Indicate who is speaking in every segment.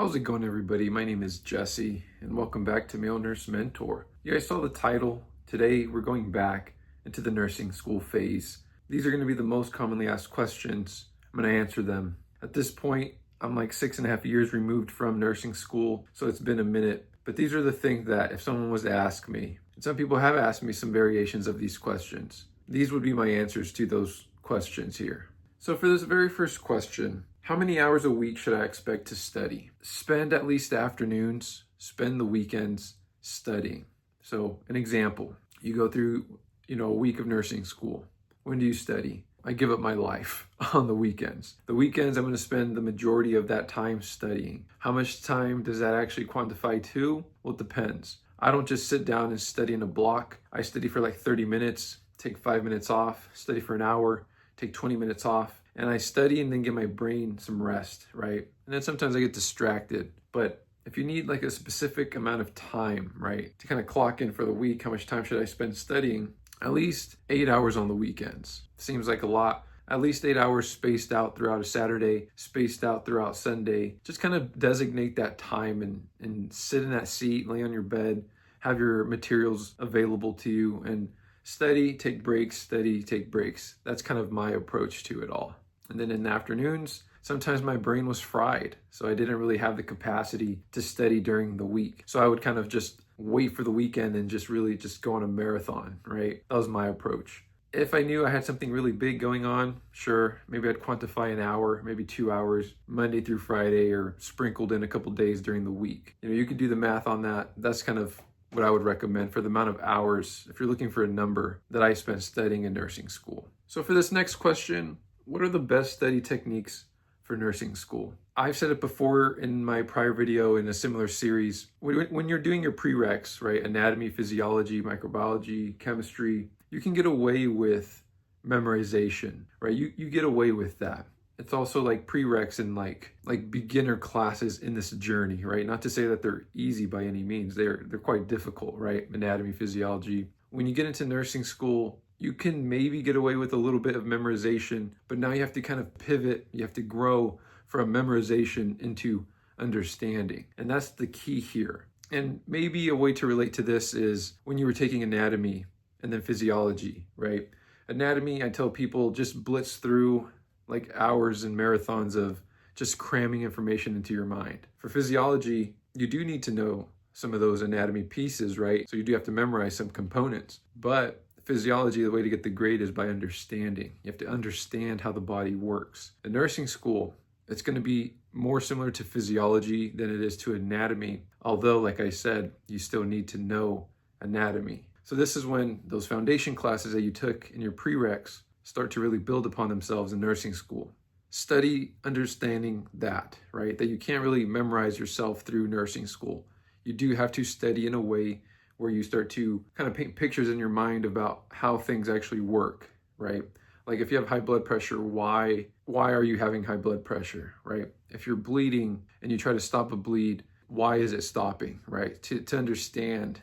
Speaker 1: How's it going, everybody? My name is Jesse, and welcome back to Male Nurse Mentor. You guys saw the title. Today, we're going back into the nursing school phase. These are going to be the most commonly asked questions. I'm going to answer them. At this point, I'm like 6.5 years removed from nursing school, so it's been a minute. But these are the things that if someone was to ask me, and some people have asked me some variations of these questions, these would be my answers to those questions here. So for this very first question, how many hours a week should I expect to study? Spend at least afternoons, spend the weekends studying. So an example, you go through, a week of nursing school. When do you study? I give up my life on the weekends. The weekends, I'm going to spend the majority of that time studying. How much time does that actually quantify to? Well, it depends. I don't just sit down and study in a block. I study for like 30 minutes, take 5 minutes off, study for an hour, take 20 minutes off. And I study and then give my brain some rest, right? And then sometimes I get distracted. But if you need like a specific amount of time, right, to kind of clock in for the week, how much time should I spend studying? At least 8 hours on the weekends. Seems like a lot. At least 8 hours spaced out throughout a Saturday, spaced out throughout Sunday. Just kind of designate that time and sit in that seat, lay on your bed, have your materials available to you, and study, take breaks, study, take breaks. That's kind of my approach to it all. And then in the afternoons, sometimes my brain was fried, so I didn't really have the capacity to study during the week. So I would kind of just wait for the weekend and just really just go on a marathon, right? That was my approach. If I knew I had something really big going on, sure, maybe I'd quantify an hour, maybe 2 hours, Monday through Friday, or sprinkled in a couple days during the week. You can do the math on that. That's kind of what I would recommend for the amount of hours, if you're looking for a number, that I spent studying in nursing school. So for this next question, what are the best study techniques for nursing school? I've said it before in my prior video in a similar series. When you're doing your prereqs, right, anatomy, physiology, microbiology, chemistry, you can get away with memorization, right? You get away with that. It's also like prereqs and like beginner classes in this journey, right? Not to say that they're easy by any means. They're quite difficult, right? Anatomy, physiology. When you get into nursing school, you can maybe get away with a little bit of memorization, but now you have to kind of pivot. You have to grow from memorization into understanding. And that's the key here. And maybe a way to relate to this is when you were taking anatomy and then physiology, right? Anatomy, I tell people, just blitz through like hours and marathons of just cramming information into your mind. For physiology, you do need to know some of those anatomy pieces, right? So you do have to memorize some components. But physiology, the way to get the grade is by understanding. You have to understand how the body works. In nursing school, it's going to be more similar to physiology than it is to anatomy. Although, like I said, you still need to know anatomy. So this is when those foundation classes that you took in your prereqs start to really build upon themselves in nursing school. Study understanding that, right? That you can't really memorize yourself through nursing school. You do have to study in a way where you start to kind of paint pictures in your mind about how things actually work, right? Like if you have high blood pressure, why are you having high blood pressure, right? If you're bleeding and you try to stop a bleed, why is it stopping, right? To understand.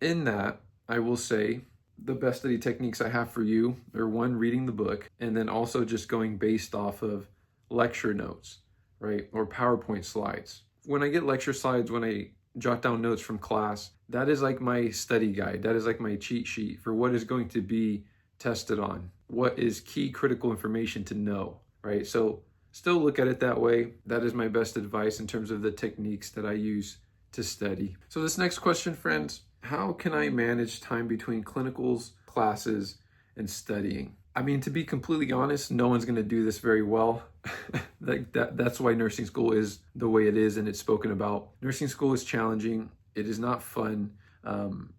Speaker 1: In that, I will say the best study techniques I have for you are one, reading the book, and then also just going based off of lecture notes, right? Or PowerPoint slides. When I get lecture slides, when I jot down notes from class, that is like my study guide. That is like my cheat sheet for what is going to be tested on. What is key critical information to know, right? So still look at it that way. That is my best advice in terms of the techniques that I use to study. So this next question, friends, how can I manage time between clinicals, classes, and studying? I mean, to be completely honest, no one's going to do this very well. That's why nursing school is the way it is and it's spoken about. Nursing school is challenging. It is not fun.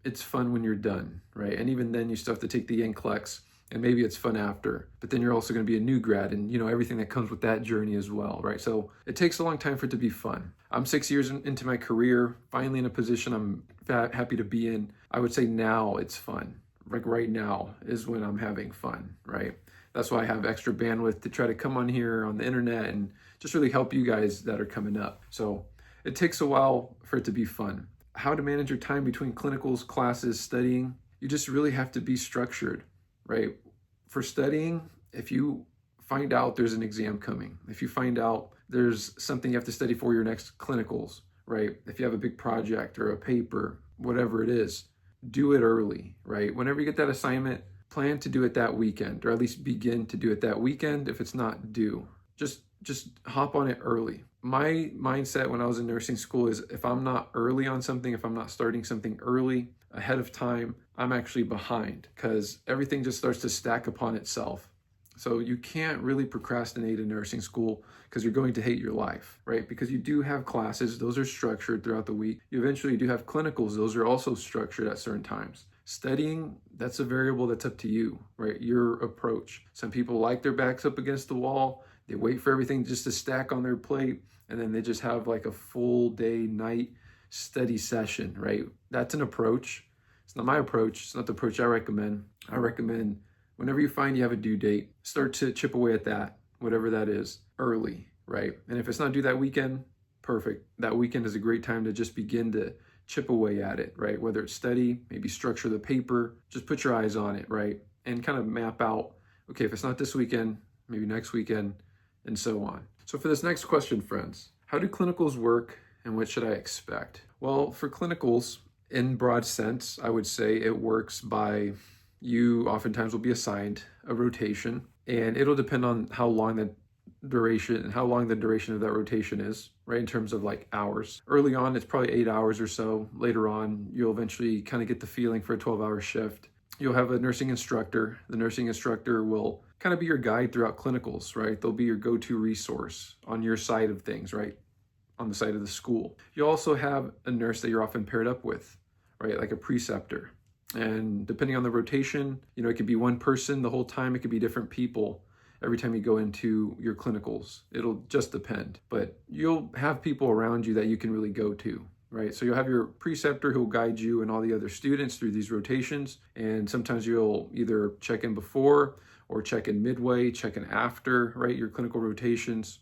Speaker 1: It's fun when you're done, right? And even then you still have to take the NCLEX, and maybe it's fun after. But then you're also going to be a new grad and, everything that comes with that journey as well, right? So it takes a long time for it to be fun. I'm 6 years into my career, finally in a position I'm happy to be in. I would say now it's fun. Like right now is when I'm having fun, right? That's why I have extra bandwidth to try to come on here on the internet and just really help you guys that are coming up. So it takes a while for it to be fun. How to manage your time between clinicals, classes, studying. You just really have to be structured, right? For studying, if you find out there's an exam coming, if you find out there's something you have to study for your next clinicals, right? If you have a big project or a paper, whatever it is, do it early, right? Whenever you get that assignment, plan to do it that weekend, or at least begin to do it that weekend if it's not due. Just hop on it early. My mindset when I was in nursing school is if I'm not early on something, if I'm not starting something early ahead of time, I'm actually behind because everything just starts to stack upon itself. So you can't really procrastinate in nursing school because you're going to hate your life, right? Because you do have classes, those are structured throughout the week. You eventually do have clinicals, those are also structured at certain times. Studying, that's a variable that's up to you, right? Your approach. Some people like their backs up against the wall. They wait for everything just to stack on their plate, and then they just have like a full day, night study session, right? That's an approach. It's not my approach. It's not the approach I recommend. I recommend whenever you find you have a due date, start to chip away at that, whatever that is, early, right? And if it's not due that weekend, perfect. That weekend is a great time to just begin to chip away at it, right? Whether it's study, maybe structure the paper, just put your eyes on it, right? And kind of map out, okay, if it's not this weekend, maybe next weekend, and so on. So for this next question, friends, how do clinicals work and what should I expect? Well, for clinicals, in broad sense, I would say it works by you oftentimes will be assigned a rotation, and it'll depend on how long the duration of that rotation is, right? In terms of like hours. Early on, it's probably 8 hours or so. Later on, you'll eventually kind of get the feeling for a 12-hour shift. You'll have a nursing instructor. The nursing instructor will kind of be your guide throughout clinicals, right? They'll be your go-to resource on your side of things, right? On the side of the school. You also have a nurse that you're often paired up with, right? Like a preceptor. And depending on the rotation, it could be one person the whole time. It could be different people every time you go into your clinicals. It'll just depend. But you'll have people around you that you can really go to, right? So you'll have your preceptor who will guide you and all the other students through these rotations. And sometimes you'll either check in before or check in midway, check in after, right? Your clinical rotations,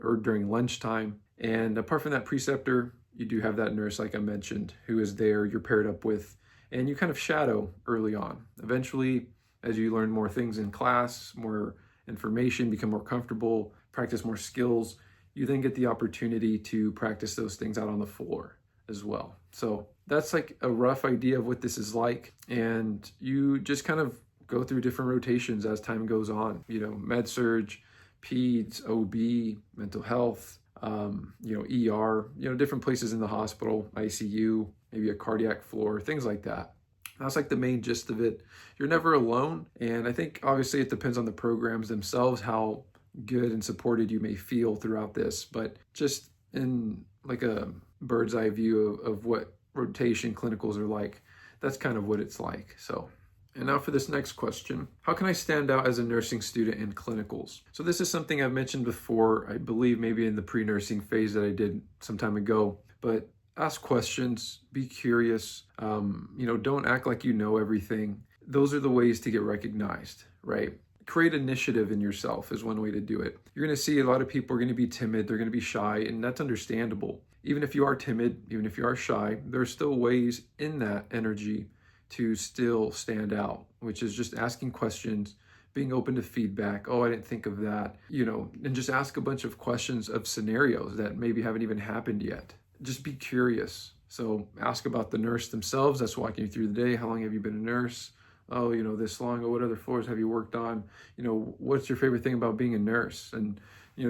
Speaker 1: or during lunchtime. And apart from that preceptor, you do have that nurse, like I mentioned, who is there, you're paired up with, and you kind of shadow early on. Eventually, as you learn more things in class, more information, become more comfortable, practice more skills, you then get the opportunity to practice those things out on the floor as well. So that's like a rough idea of what this is like. And you just kind of go through different rotations as time goes on, med surg, peds, OB, mental health, ER, different places in the hospital, ICU, maybe a cardiac floor, things like that. That's like the main gist of it. You're never alone. And I think obviously it depends on the programs themselves, how good and supported you may feel throughout this. But just in like a bird's eye view of what rotation clinicals are like, that's kind of what it's like. So, and now for this next question, how can I stand out as a nursing student in clinicals? So this is something I've mentioned before, I believe maybe in the pre-nursing phase that I did some time ago, but ask questions, be curious, don't act like you know everything. Those are the ways to get recognized, right? Create initiative in yourself is one way to do it. You're going to see a lot of people are going to be timid, they're going to be shy, and that's understandable. Even if you are timid, even if you are shy, there are still ways in that energy to still stand out, which is just asking questions, being open to feedback. Oh, I didn't think of that, and just ask a bunch of questions of scenarios that maybe haven't even happened yet. Just be curious. So ask about the nurse themselves that's walking you through the day. How long have you been a nurse? Oh, this long. Oh, what other floors have you worked on? What's your favorite thing about being a nurse? And,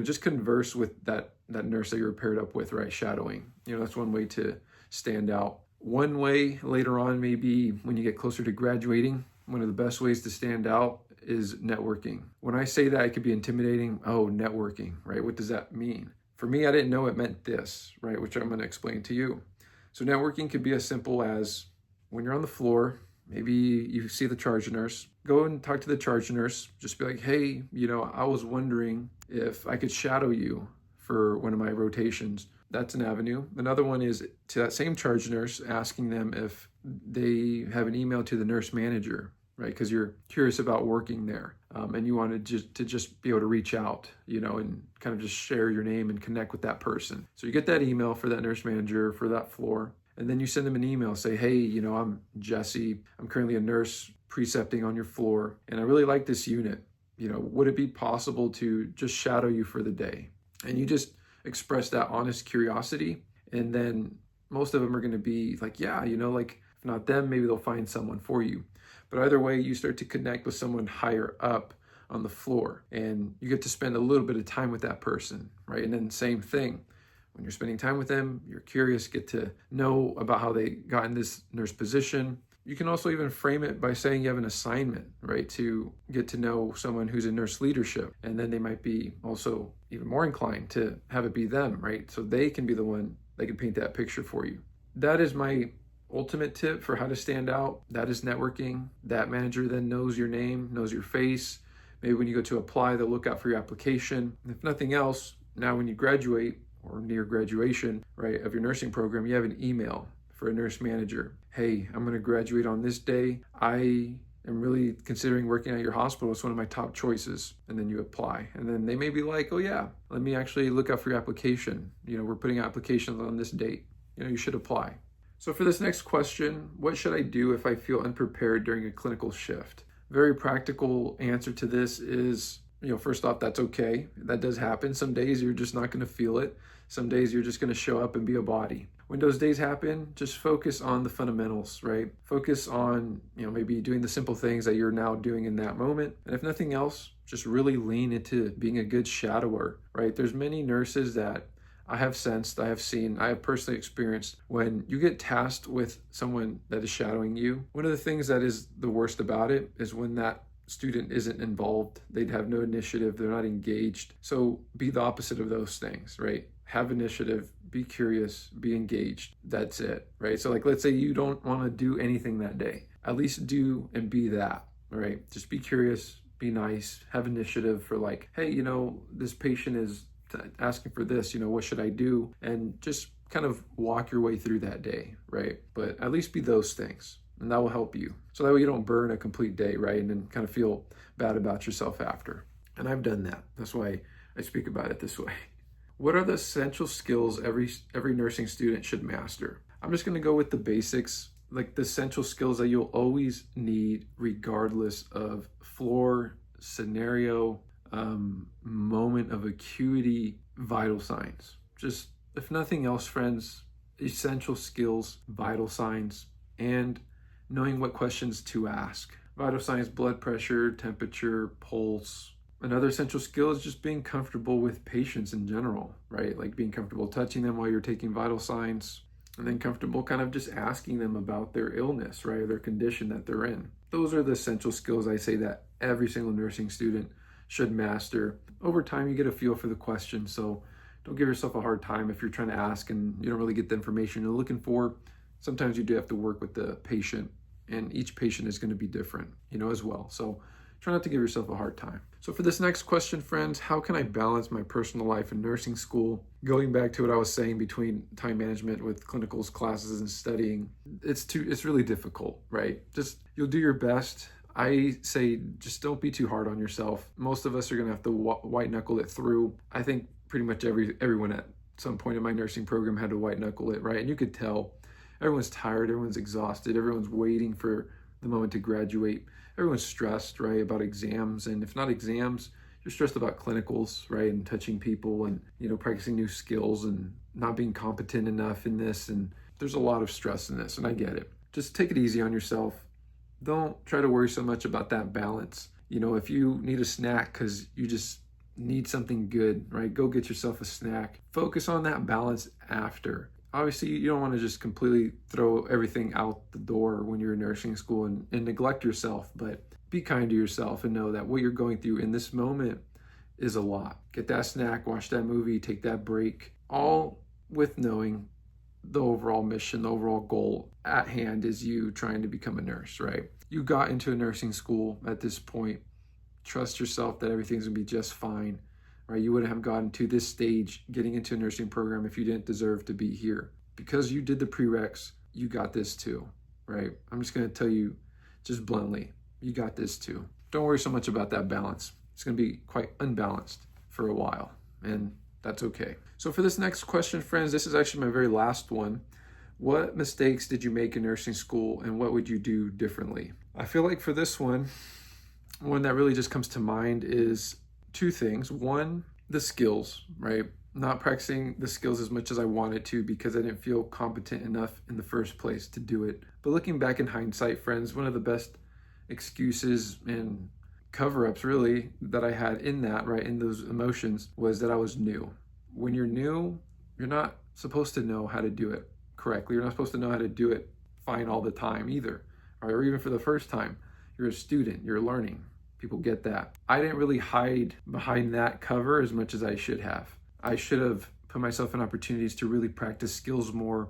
Speaker 1: just converse with that nurse that you're paired up with, right? Shadowing. That's one way to stand out. One way later on, maybe when you get closer to graduating, one of the best ways to stand out is networking. When I say that, it could be intimidating. Oh, networking, right? What does that mean? For me, I didn't know it meant this, right? Which I'm going to explain to you. So networking could be as simple as when you're on the floor, maybe you see the charge nurse, go and talk to the charge nurse. Just be like, hey, I was wondering if I could shadow you for one of my rotations. That's an avenue. Another one is to that same charge nurse, asking them if they have an email to the nurse manager, right? Because you're curious about working there, and you want to just be able to reach out, and kind of just share your name and connect with that person. So you get that email for that nurse manager for that floor, and then you send them an email, say, hey, I'm Jesse. I'm currently a nurse precepting on your floor, and I really like this unit. Would it be possible to just shadow you for the day? And you just express that honest curiosity. And then most of them are going to be like, yeah, like if not them, maybe they'll find someone for you. But either way, you start to connect with someone higher up on the floor, and you get to spend a little bit of time with that person, right? And then same thing, when you're spending time with them, you're curious, get to know about how they got in this nurse position. You can also even frame it by saying you have an assignment, right? To get to know someone who's in nurse leadership. And then they might be also even more inclined to have it be them, right? So they can be the one that can paint that picture for you. That is my ultimate tip for how to stand out. That is networking. That manager then knows your name, knows your face. Maybe when you go to apply, they'll look out for your application. If nothing else, now when you graduate or near graduation, right, of your nursing program, you have an email for a nurse manager. Hey, I'm going to graduate on this day. I am really considering working at your hospital. It's one of my top choices. And then you apply. And then they may be like, oh yeah, let me actually look out for your application. We're putting applications on this date. You should apply. So for this next question, what should I do if I feel unprepared during a clinical shift? Very practical answer to this is, first off, that's okay. That does happen. Some days you're just not going to feel it. Some days you're just going to show up and be a body. When those days happen, just focus on the fundamentals, right? Focus on, maybe doing the simple things that you're now doing in that moment. And if nothing else, just really lean into being a good shadower, right? There's many nurses that I have sensed, I have seen, I have personally experienced when you get tasked with someone that is shadowing you. One of the things that is the worst about it is when that student isn't involved. They'd have no initiative. They're not engaged. So be the opposite of those things, right? Have initiative, be curious, be engaged. That's it, right? So like, let's say you don't want to do anything that day. At least do and be that, right? Just be curious, be nice, have initiative for like, hey, this patient is asking for this, what should I do? And just kind of walk your way through that day, right? But at least be those things, and that will help you. So that way you don't burn a complete day, right? And then kind of feel bad about yourself after. And I've done that. That's why I speak about it this way. What are the essential skills every nursing student should master? I'm just going to go with the basics, like the essential skills that you'll always need regardless of floor, scenario, moment of acuity, vital signs. Just, if nothing else, friends, essential skills, vital signs, and knowing what questions to ask. Vital signs, blood pressure, temperature, pulse. Another essential skill is just being comfortable with patients in general, right? Like being comfortable touching them while you're taking vital signs, and then comfortable kind of just asking them about their illness, right? Or their condition that they're in. Those are the essential skills I say that every single nursing student should master. Over time, you get a feel for the question, so don't give yourself a hard time if you're trying to ask and you don't really get the information you're looking for. Sometimes you do have to work with the patient, and each patient is going to be different, as well. So try not to give yourself a hard time. So for this next question, friends, how can I balance my personal life and nursing school? Going back to what I was saying between time management with clinicals, classes, and studying, it's really difficult, right? Just, you'll do your best. I say just don't be too hard on yourself. Most of us are going to have to white knuckle it through. I think pretty much everyone at some point in my nursing program had to white knuckle it, right? And you could tell everyone's tired, everyone's exhausted, everyone's waiting for the moment to graduate. Everyone's stressed, right, about exams. And if not exams, you're stressed about clinicals, right, and touching people and, practicing new skills and not being competent enough in this. And there's a lot of stress in this, and I get it. Just take it easy on yourself. Don't try to worry so much about that balance. If you need a snack because you just need something good, right? Go get yourself a snack. Focus on that balance after. Obviously, you don't want to just completely throw everything out the door when you're in nursing school and neglect yourself, but be kind to yourself and know that what you're going through in this moment is a lot. Get that snack, watch that movie, take that break, all with knowing the overall mission, the overall goal at hand is you trying to become a nurse, right? You got into a nursing school at this point. Trust yourself that everything's gonna be just fine, right? You wouldn't have gotten to this stage getting into a nursing program if you didn't deserve to be here. Because you did the prereqs, you got this too, right? I'm just gonna tell you just bluntly, you got this too. Don't worry so much about that balance. It's gonna be quite unbalanced for a while, and that's okay. So for this next question, friends, this is actually my very last one. What mistakes did you make in nursing school and what would you do differently? I feel like for this one that really just comes to mind is two things. One, the skills, right? not practicing the skills as much as I wanted to because I didn't feel competent enough in the first place to do it. But looking back in hindsight, friends, one of the best excuses and cover-ups really that I had in that, right, in those emotions, was that I was new. When you're new, you're not supposed to know how to do it correctly. You're not supposed to know how to do it fine all the time either, right? Or even for the first time. You're a student, you're learning. People get that. I didn't really hide behind that cover as much as I should have. I should have put myself in opportunities to really practice skills more,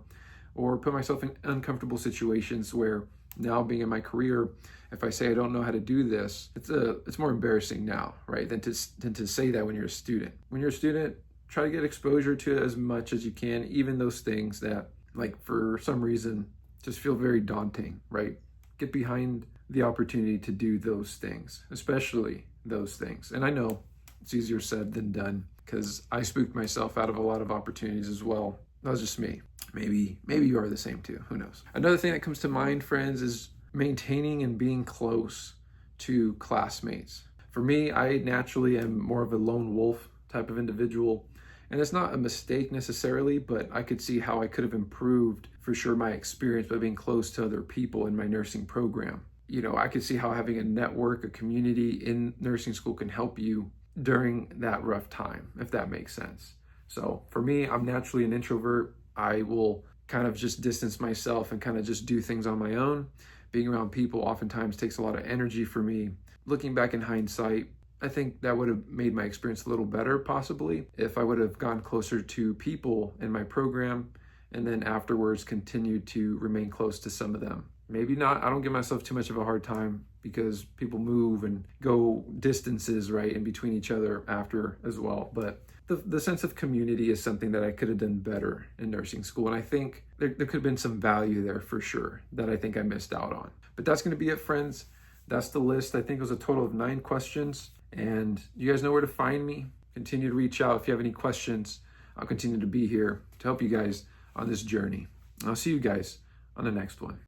Speaker 1: or put myself in uncomfortable situations where now being in my career, if I say I don't know how to do this, it's more embarrassing now, right, than to say that when you're a student. When you're a student, try to get exposure to as much as you can, even those things that, like, for some reason just feel very daunting, right? Get behind the opportunity to do those things, especially those things. And I know it's easier said than done because I spooked myself out of a lot of opportunities as well. That was just me. Maybe you are the same too. Who knows? Another thing that comes to mind, friends, is maintaining and being close to classmates. For me, I naturally am more of a lone wolf type of individual. And it's not a mistake necessarily, but I could see how I could have improved for sure my experience by being close to other people in my nursing program. You know, I could see how having a network, a community in nursing school can help you during that rough time, if that makes sense. So for me, I'm naturally an introvert. I will kind of just distance myself and kind of just do things on my own. Being around people oftentimes takes a lot of energy for me. Looking back in hindsight, I think that would have made my experience a little better possibly if I would have gone closer to people in my program and then afterwards continued to remain close to some of them. Maybe not, I don't give myself too much of a hard time because people move and go distances, right, in between each other after as well. But the sense of community is something that I could have done better in nursing school. And I think there could have been some value there for sure that I think I missed out on. But that's going to be it, friends. That's the list. I think it was a total of 9 questions. And you guys know where to find me. Continue to reach out if you have any questions. I'll continue to be here to help you guys on this journey. I'll see you guys on the next one.